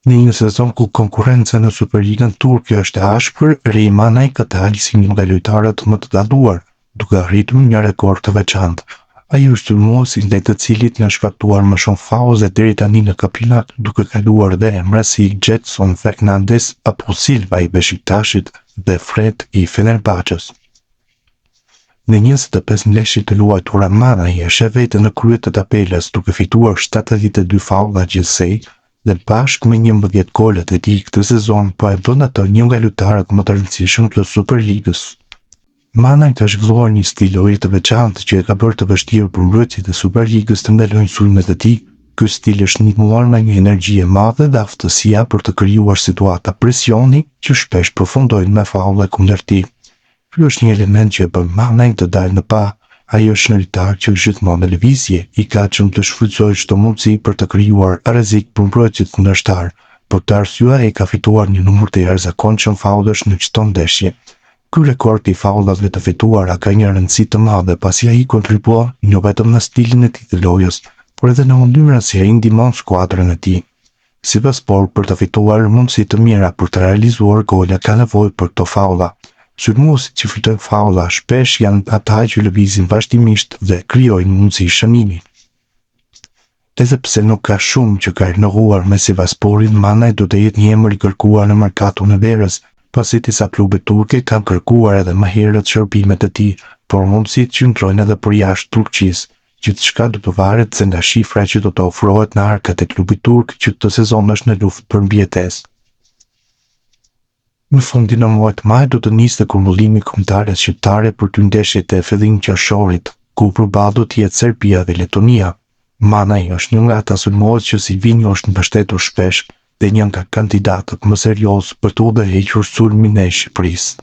Në një sezon ku konkurenca në Superligën turke është e ashpër, Real Madrid si një nga lojtarët më të dalluar, duke arritur një rekord të veçantë. Ai është sulmuesi ndaj të cilit janë shkaktuar më shumë fauze deri tani në kampionat, duke kaluar dhe emra si Gedson Fernandes apo Silva i Beşiktaşit dhe Fred i Fenerbahçes. Në 25 ndeshje të luajtura Madrid e sheh veten në krye të tabelës duke fituar 72 faulla gjithsej dhe bashkë me 11 golet e tij këtë sezon po e bën atë një nga lojtarët më të rëndësishëm të Superligës. Madrid ka zhvilluar një stil lojë të veçantë që e ka bërë të vështirë për mbrojtësit e Superligës të ndalojnë sulmet e tij. Ky stil është ndihmuar nga një energji e madhe dhe aftësia për të krijuar situata presioni që shpesh përfundojnë me faulle kundër tij. Ky është një element që e bën Madrid të dalë në pa. Ai është një lojtar që gjithmonë në lëvizje i gatshëm të shfrytëzojë çdo mundësi për të krijuar rrezik për mbrojtësit kundërshtar. Për këtë arsye ai ka fituar një numër të jashtëzakonshëm faullash në çdo ndeshje. Ky rekord i faullave të fituara ka një rëndësi të madhe pasi ai kontribuon jo vetëm në stilin e tij të lojës, por edhe në mënyrën se ai ndihmon skuadrën e tij. Sipas Sport, për të fituar mundësi të mira për të realizuar gola ka nevojë për këto faulla. Sulmuesit që fitojnë faulla shpesh janë ata që lëvizin vazhdimisht dhe krijojnë mundësi shënimi. Edhe pse nuk ka shumë që ka rinovuar me Sivassporin, Madrid do të jetë një emër i kërkuar në merkaton e verës, pasi disa klube turke kanë kërkuar edhe më herët shërbimet e tij, por mundësitë qëndrojnë edhe përjashtë Turqisë. Gjithçka do të varet se nga shifra që do të ofrohet në arkat e klubit turk që këtë sezon është në luftë për mbijetesë. Në fundin e muajit maj do të nisë kumullimi kombëtare shqiptare për dy ndeshjet e fillimit qershorit, ku përballë do të jetë Serbia dhe Letonia. Madrid është një nga ata sulmues që Silvinho është mbështetur shpesh dhe një nga kandidatët më serioz për të udhëhequr sulmin e Shqipërisë.